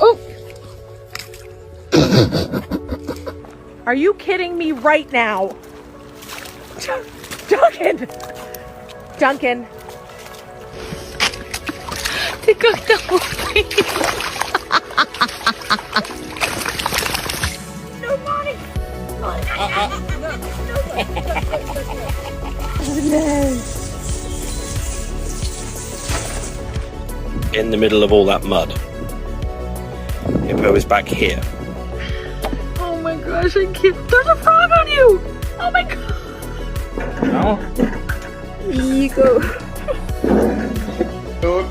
Oh! Are you kidding me right now? Duncan! Duncan! They cooked the whole thing. No, Bonnie! In the middle of all that mud. Hippo is back here. Oh my gosh, I can't. There's a frog on you! Oh my god! No. Ego. No.